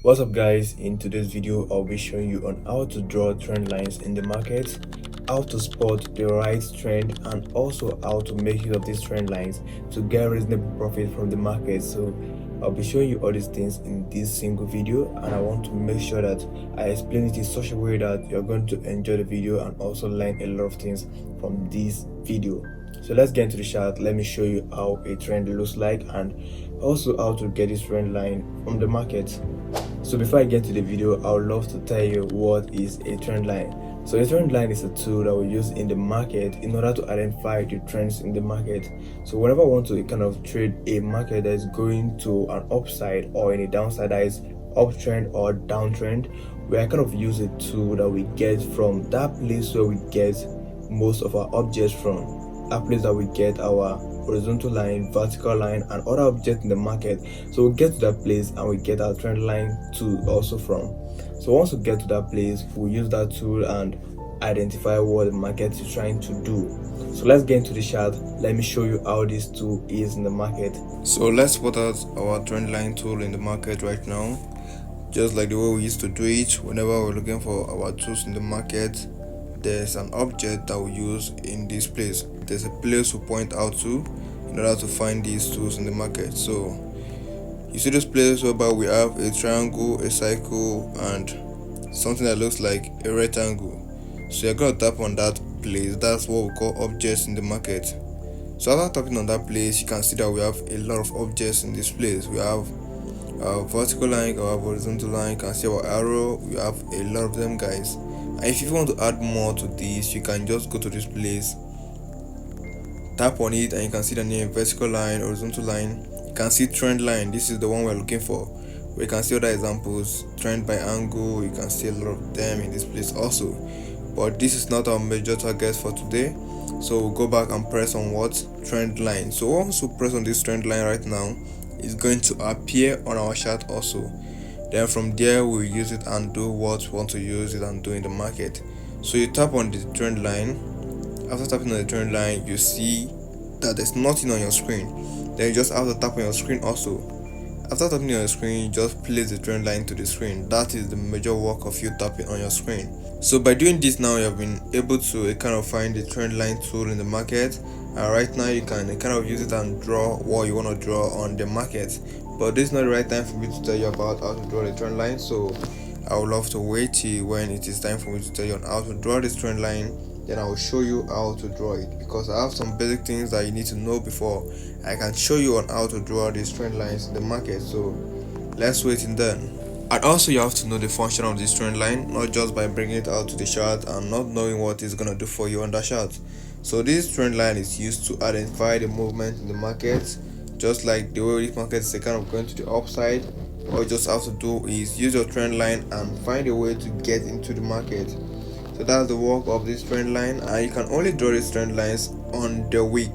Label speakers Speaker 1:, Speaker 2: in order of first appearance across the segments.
Speaker 1: What's up guys, in today's video I'll be showing you on how to draw trend lines in the market, how to spot the right trend, and also how to make use of these trend lines to get reasonable profit from the market. So I'll be showing you all these things in this single video, and I want to make sure that I explain it in such a way that you're going to enjoy the video and also learn a lot of things from this video. So let's get into the chart. Let me show you how a trend looks like and also how to get this trend line from the market. So before I get to the video, I would love to tell you what is a trend line. So a trend line is a tool that we use in the market in order to identify the trends in the market. So whenever I want to kind of trade a market that is going to an upside or in a downside, that is uptrend or downtrend, we kind of use a tool that we get from that place where we get most of our objects from. That place that we get our horizontal line, vertical line, and other objects in the market. So we get to that place and we get our trend line tool also from. So once we get to that place, we use that tool and identify what the market is trying to do. So let's get into the chart. Let me show you how this tool is in the market. So let's put out our trend line tool in the market right now, just like the way we used to do it whenever we're looking for our tools in the market. There's an object that we use in this place. There's a place we point out to in order to find these tools in the market. So you see this place whereby we have a triangle, a circle, and something that looks like a rectangle. So you're going to tap on that place. That's what we call objects in the market. So after tapping on that place, you can see that we have a lot of objects in this place. We have our vertical line, our horizontal line. You can see our arrow. We have a lot of them, guys. And if you want to add more to this, you can just go to this place, tap on it, and you can see the name vertical line, horizontal line. You can see trend line. This is the one we're looking for. We can see other examples, trend by angle. You can see a lot of them in this place also, but this is not our major target for today. So we'll go back and press on what? Trend line. So once we press on this trend line right now, it's going to appear on our chart also. Then from there we'll use it and do what we want to use it and do in the market. So you tap on the trend line. After tapping on the trend line, you see that there's nothing on your screen. Then you just have to tap on your screen also. After tapping on your screen, you just place the trend line to the screen. That is the major work of you tapping on your screen. So by doing this now, you have been able to kind of find the trend line tool in the market, and right now you can kind of use it and draw what you want to draw on the market. But this is not the right time for me to tell you about how to draw the trend line, so I would love to wait till when it is time for me to tell you on how to draw this trend line. Then I will show you how to draw it, because I have some basic things that you need to know before I can show you on how to draw these trend lines in the market. So let's wait and then. And also you have to know the function of this trend line, not just by bringing it out to the chart and not knowing what it's gonna do for you on the chart. So this trend line is used to identify the movement in the market, just like the way this market is kind of going to the upside. All you just have to do is use your trend line and find a way to get into the market. So that's the work of this trend line, and you can only draw these trend lines on the wick.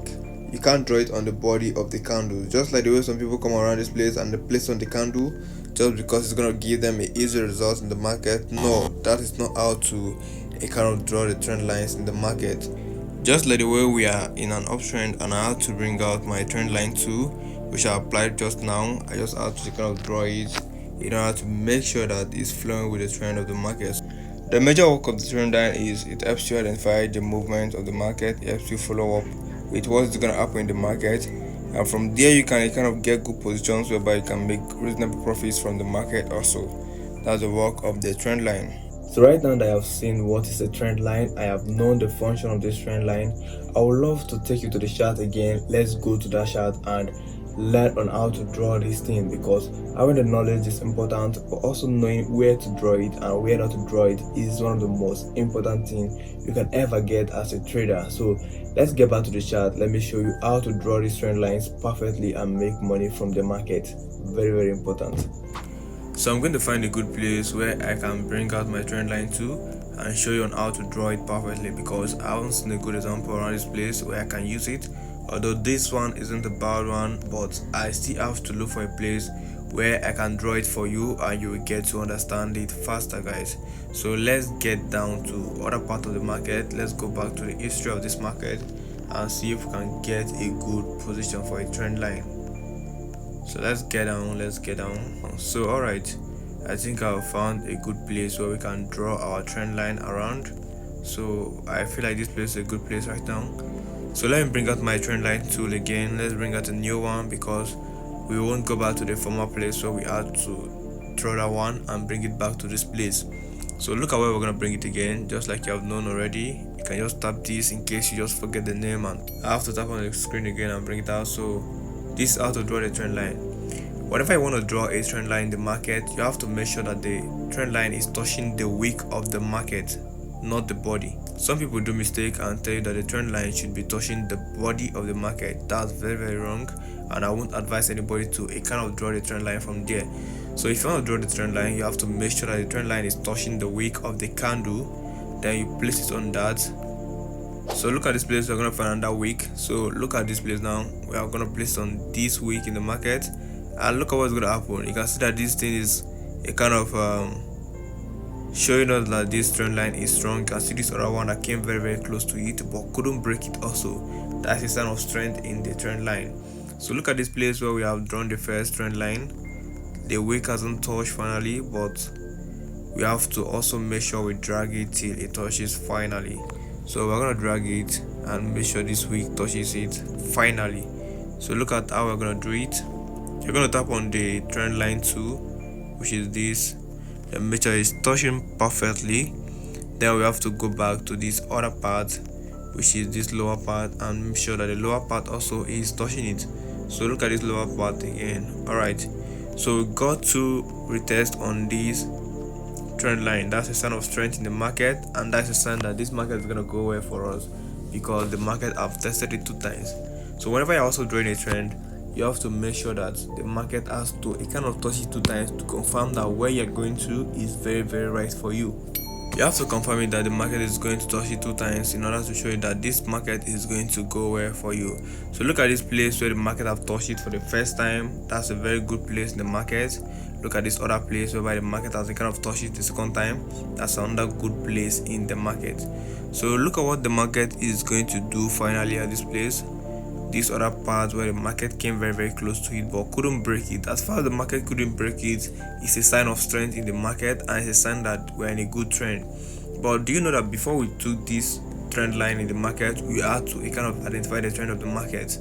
Speaker 1: You can't draw it on the body of the candle, just like the way some people come around this place and they place on the candle just because it's going to give them an easy result in the market. No, that is not how to kind of draw the trend lines in the market. Just like the way we are in an uptrend and I had to bring out my trend line tool, which I applied just now. I just had to kind of draw it in order to make sure that it's flowing with the trend of the market. The major work of the trend line is it helps you identify the movement of the market, it helps you follow up with what's going to happen in the market, and from there you can kind of get good positions whereby you can make reasonable profits from the market also. That's the work of the trend line. So right now that I have seen what is a trend line, I have known the function of this trend line, I would love to take you to the chart again. Let's go to that chart and learn on how to draw this thing, because having the knowledge is important, but also knowing where to draw it and where not to draw it is one of the most important things you can ever get as a trader. So let's get back to the chart. Let me show you how to draw these trend lines perfectly and make money from the market. Very important. So I'm going to find a good place where I can bring out my trend line tool and show you on how to draw it perfectly, because I haven't seen a good example around this place where I can use it. Although this one isn't a bad one, but I still have to look for a place where I can draw it for you and you will get to understand it faster, guys. So let's get down to other part of the market. Let's go back to the history of this market and see if we can get a good position for a trend line. So let's get down. So alright, I think I found a good place where we can draw our trend line around. So I feel like this place is a good place right now. So let me bring out my trend line tool again. Let's bring out a new one because we won't go back to the former place where we had to draw that one and bring it back to this place. So look at where we're gonna bring it again, just like you have known already. You can just tap this in case you just forget the name, and I have to tap on the screen again and bring it out. So this is how to draw the trend line. Whenever you want to draw a trend line in the market, you have to make sure that the trend line is touching the wick of the market, not the body. Some people do mistake and tell you that the trend line should be touching the body of the market. That's very wrong, and I won't advise anybody to kind of draw the trend line from there. So if you want to draw the trend line, you have to make sure that the trend line is touching the wick of the candle, then you place it on that. So look at this place, we're going to find another wick. So look at this place now, we are going to place on this wick in the market, and look at what's going to happen. You can see that this thing is a kind of showing us that this trend line is strong. You can see this other one that came very close to it but couldn't break it also. That's a sign of strength in the trend line. So look at this place where we have drawn the first trend line. The wick hasn't touched finally, but we have to also make sure we drag it till it touches finally. So we're gonna drag it and make sure this wick touches it finally. So look at how we're gonna do it. You're gonna tap on the trend line tool, which is this, and make sure it's touching perfectly. Then we have to go back to this other part, which is this lower part, and make sure that the lower part also is touching it. So look at this lower part again. Alright, so we got to retest on this trend line. That's a sign of strength in the market, and that's a sign that this market is gonna go well for us because the market have tested it 2 times. So whenever you're also drawing a trend, you have to make sure that the market has to kind of touch it 2 times to confirm that where you're going to is very right for you. You have to confirm it that the market is going to touch it 2 times in order to show you that this market is going to go well for you. So look at this place where the market have touched it for the first time. That's a very good place in the market. Look at this other place whereby the market has kind of touched it the second time. That's another good place in the market. So look at what the market is going to do finally at this place. This other part where the market came very close to it but couldn't break it. As far as the market couldn't break it, it's a sign of strength in the market, and it's a sign that we're in a good trend. But do you know that before we took this trend line in the market, we had to kind of identify the trend of the market?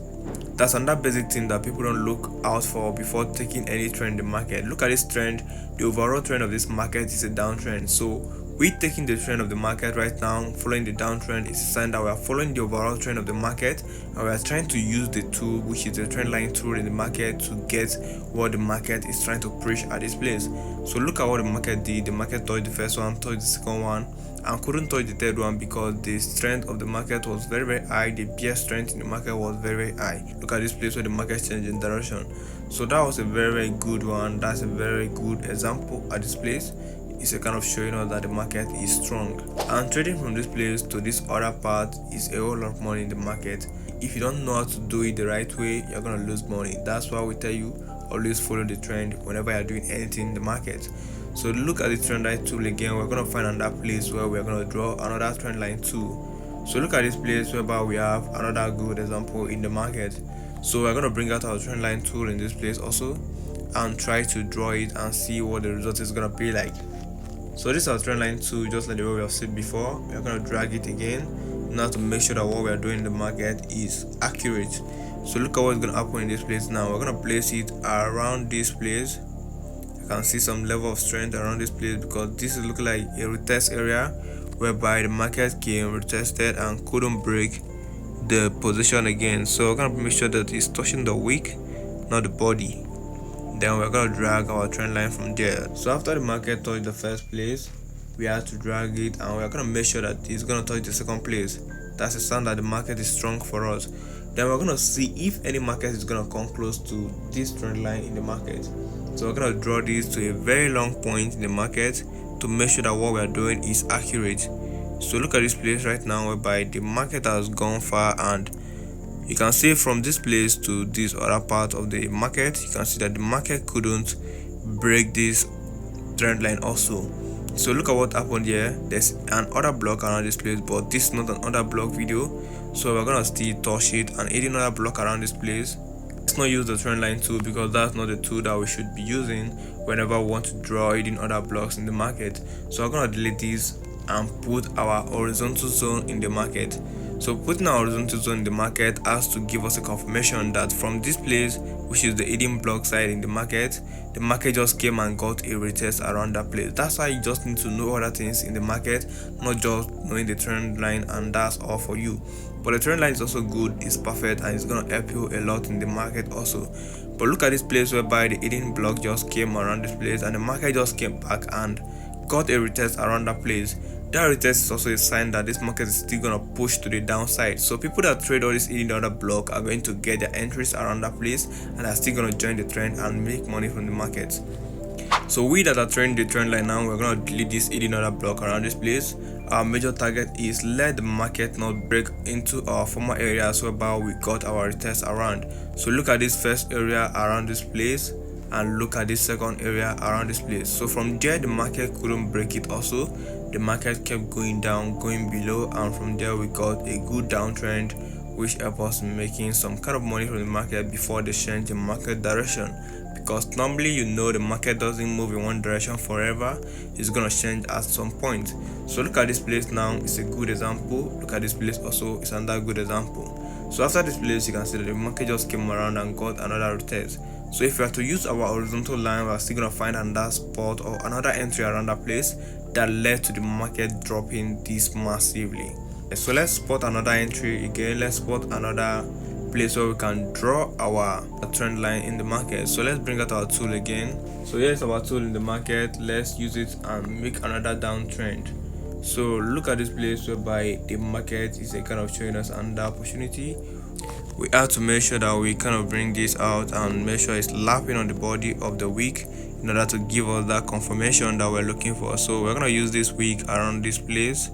Speaker 1: That's another basic thing that people don't look out for before taking any trend in the market. Look at this trend. The overall trend of this market is a downtrend. So we taking the trend of the market right now, following the downtrend, is a sign that we are following the overall trend of the market, and we are trying to use the tool, which is the trend line tool in the market, to get what the market is trying to preach at this place. So look at what the market did. The market touched the first one, touched the second one, and couldn't touch the third one because the strength of the market was very high. The bear strength in the market was very high. Look at this place where the market changed in direction. So that was a very good one. That's a very good example at this place. It's a kind of showing us that the market is strong, and trading from this place to this other part is a whole lot of money in the market. If you don't know how to do it the right way, you're gonna lose money. That's why we tell you always follow the trend whenever you're doing anything in the market. So look at the trend line tool again. We're gonna find another place where we're gonna draw another trend line tool. So look at this place whereby we have another good example in the market. So we're gonna bring out our trend line tool in this place also and try to draw it and see what the result is gonna be like. So this is our trend line tool, just like the way we have seen before. We are going to drag it again now to make sure that what we are doing in the market is accurate. So look at what's going to happen in this place now. We're going to place it around this place. You can see some level of strength around this place because this is looking like a retest area whereby the market came, retested, and couldn't break the position again. So we're going to make sure that it's touching the wick, not the body. Then we're gonna drag our trend line from there. So after the market touched the first place, we have to drag it, and we're gonna make sure that it's gonna touch the second place. That's a sign that the market is strong for us. Then we're gonna see if any market is gonna come close to this trend line in the market. So we're gonna draw this to a very long point in the market to make sure that what we are doing is accurate. So look at this place right now whereby the market has gone far, and you can see from this place to this other part of the market, you can see that the market couldn't break this trend line also. So look at what happened here. There's an other block around this place, but this is not an other block video, so we're gonna still touch it and add another block around this place. let's not use the trend line tool because that's not the tool that we should be using whenever we want to draw hidden order blocks in the market. So I'm gonna delete this and put our horizontal zone in the market. So putting our horizontal zone in the market has to give us a confirmation that from this place, which is the hidden block side in the market just came and got a retest around that place. That's why you just need to know other things in the market, not just knowing the trend line, and that's all for you. But the trend line is also good, it's perfect, and it's gonna help you a lot in the market also. But look at this place whereby the hidden block just came around this place and the market just came back and got a retest around that place. That retest is also a sign that this market is still gonna push to the downside. So people that trade all this hidden order block are going to get their entries around that place and are still gonna join the trend and make money from the market. So we that are trading the trend line now, we're gonna delete this hidden order block around this place. Our major target is let the market not break into our former areas whereby we got our retest around. So look at this first area around this place and look at this second area around this place. So from there the market couldn't break it also. The market kept going down, going below, and from there we got a good downtrend which helped us making some kind of money from the market before they change the market direction. Because normally the market doesn't move in one direction forever, it's gonna change at some point. So look at this place now, it's a good example. Look at this place also, it's another good example. So after this place you can see that the market just came around and got another retest. So if we are to use our horizontal line, we are still gonna find another spot or another entry around that place that led to the market dropping this massively. So let's spot another entry again. Let's spot another place where we can draw our trend line in the market. So let's bring out our tool again. So here's our tool in the market. Let's use it and make another downtrend. So look at this place whereby the market is a kind of showing us another opportunity. We have to make sure that we kind of bring this out and make sure it's lapping on the body of the wick in order to give us that confirmation that we're looking for. So we're gonna use this wick around this place.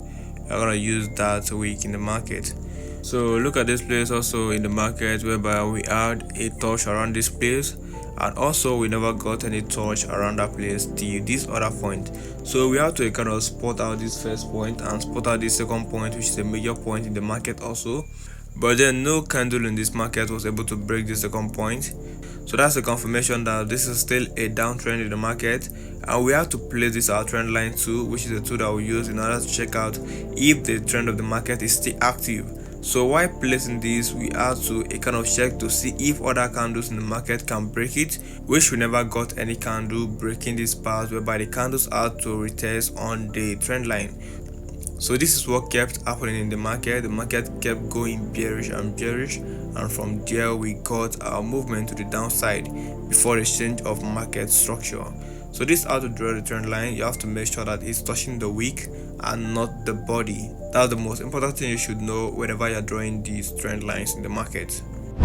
Speaker 1: We're gonna use that wick in the market. So look at this place also in the market whereby we had a touch around this place, and also we never got any touch around that place till this other point. So we have to kind of spot out this first point and spot out this second point, which is a major point in the market also. But then no candle in this market was able to break the second point. So that's a confirmation that this is still a downtrend in the market, and we have to place this our trend line tool, which is a tool that we use in order to check out if the trend of the market is still active. So while placing this, we have to kind of check to see if other candles in the market can break it, which we never got any candle breaking this part whereby the candles had to retest on the trend line. So this is what kept happening in the market. The market kept going bearish, and from there we got our movement to the downside before the change of market structure. So this is how to draw the trend line. You have to make sure that it's touching the wick and not the body. That's the most important thing you should know whenever you're drawing these trend lines in the market.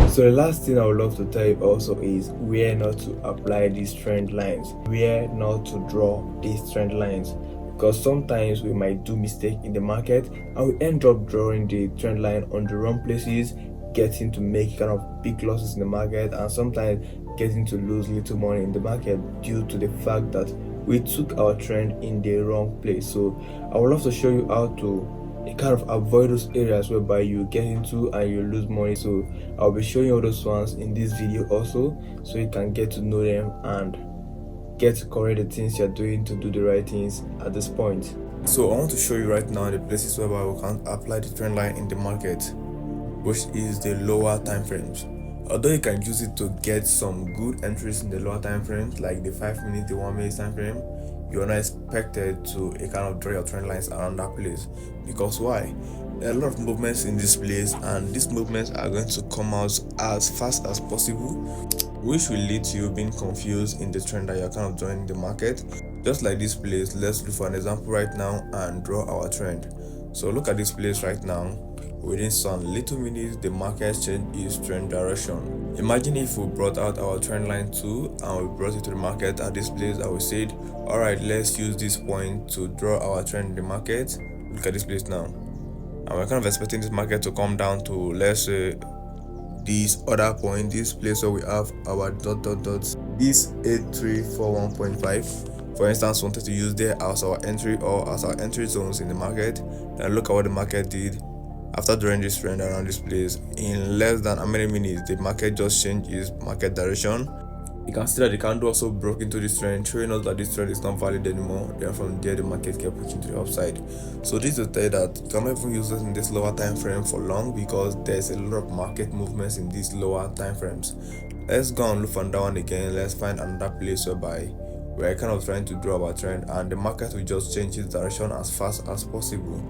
Speaker 1: So the last thing I would love to tell you also is where not to apply these trend lines, where not to draw these trend lines. Because sometimes we might do mistake in the market and we end up drawing the trend line on the wrong places, getting to make kind of big losses in the market, and sometimes getting to lose little money in the market due to the fact that we took our trend in the wrong place. So I would love to show you how to kind of avoid those areas whereby you get into and you lose money. So I'll be showing you all those ones in this video also, so you can get to know them and get to correct the things you're doing to do the right things at this point. So I want to show you right now the places whereby we can apply the trend line in the market, which is the lower time frames. Although you can use it to get some good entries in the lower time frames, like the 5 minute, the 1 minute time frame, you're not expected to kind of draw your trend lines around that place. Because why? There are a lot of movements in this place, and these movements are going to come out as fast as possible, which will lead to you being confused in the trend that you're kind of joining the market. Just like this place, let's look for an example right now and draw our trend. So look at this place right now. Within some little minutes, the market changed its trend direction. Imagine if we brought out our trend line tool and we brought it to the market at this place and we said, alright, let's use this point to draw our trend in the market. Look at this place now. And we're kind of expecting this market to come down to, let's say, this other point, this place where we have our this 8341.5. For instance, wanted to use there as our entry or as our entry zones in the market. Then look at what the market did. After drawing this trend around this place, in less than how many minutes the market just changed its market direction. You can see that the candle also broke into this trend, showing us that this trend is not valid anymore. Then from there the market kept pushing to the upside. So this is to tell you that you cannot even use this in this lower time frame for long, because there's a lot of market movements in these lower time frames. Let's go and look for that one again. Let's find another place whereby we're kind of trying to draw our trend and the market will just change its direction as fast as possible.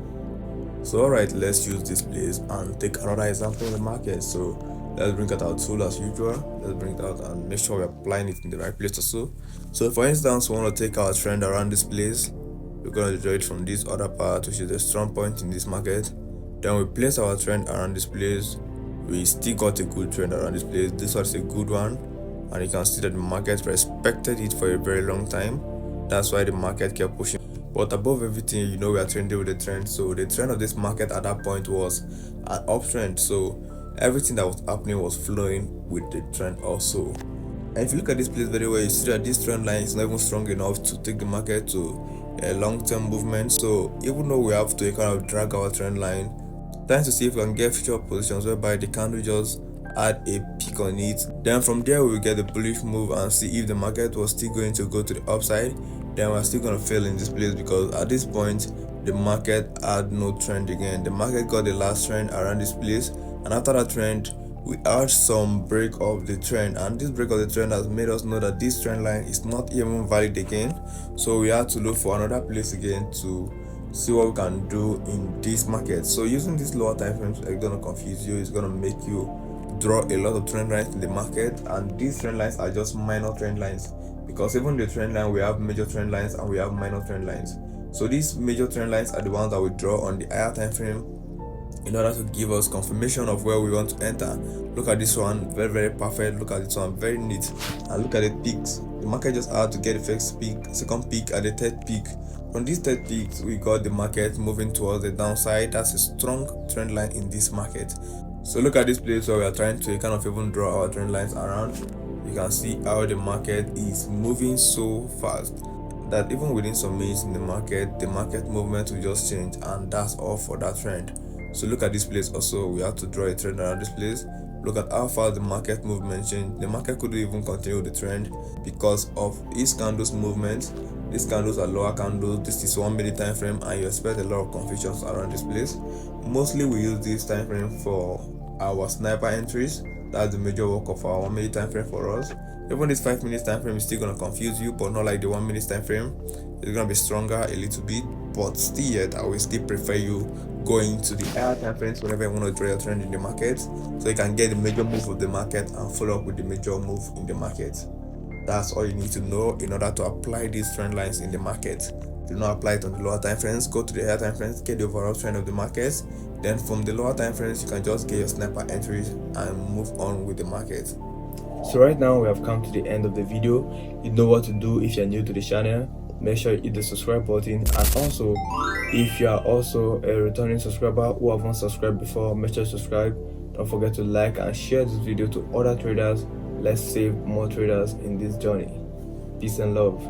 Speaker 1: So alright, let's use this place and take another example in the market. So let's bring out our tool as usual. Let's bring it out and make sure we're applying it in the right place also. So for instance, we want to take our trend around this place. We're going to draw it from this other part, which is a strong point in this market. Then we place our trend around this place. We still got a good trend around this place. This was a good one, and you can see that the market respected it for a very long time. That's why the market kept pushing. But above everything, you know, we are trending with the trend. So the trend of this market at that point was an uptrend. So everything that was happening was flowing with the trend also. And if you look at this place very well, you see that this trend line is not even strong enough to take the market to a long-term movement. So even though we have to kind of drag our trend line, trying to see if we can get future positions whereby the candle just add a peak on it. Then from there we will get the bullish move and see if the market was still going to go to the upside. Then we're still going to fail in this place, because at this point the market had no trend again. The market got the last trend around this place, and after that trend we had some break of the trend, and this break of the trend has made us know that this trend line is not even valid again. So we had to look for another place again to see what we can do in this market. So using these lower time frames is going to confuse you. It's going to make you draw a lot of trend lines in the market, and these trend lines are just minor trend lines, because even the trend line, we have major trend lines and we have minor trend lines. So these major trend lines are the ones that we draw on the higher time frame in order to give us confirmation of where we want to enter. Look at this one, very very perfect. Look at this one, very neat. And look at the peaks. The market just had to get the first peak, second peak, and the third peak. From these third peaks, we got the market moving towards the downside. That's a strong trend line in this market. So look at this place where we are trying to kind of even draw our trend lines around. You can see how the market is moving so fast that even within some minutes in the market movement will just change, and that's all for that trend. So look at this place also. We have to draw a trend around this place. Look at how fast the market movement changed. The market couldn't even continue the trend because of these candles movement. These candles are lower candles. This is 1 minute time frame, and you expect a lot of confusions around this place. Mostly we use this time frame for our sniper entries. That's the major work of our 1 minute time frame for us. Even this 5 minutes time frame is still gonna confuse you, but not like the 1 minute time frame. It's gonna be stronger a little bit, but still yet I will still prefer you going to the higher time frames whenever you want to draw your trend in the market, so you can get the major move of the market and follow up with the major move in the market. That's all you need to know in order to apply these trend lines in the market. Do not apply it on the lower time frames. Go to the higher time frames, get the overall trend of the market. Then from the lower time frames, you can just get your sniper entries and move on with the market. So right now we have come to the end of the video. You know what to do if you're new to the channel. Make sure you hit the subscribe button, and also if you are also a returning subscriber who haven't subscribed before, make sure to subscribe. Don't forget to like and share this video to other traders. Let's save more traders in this journey. Peace and love.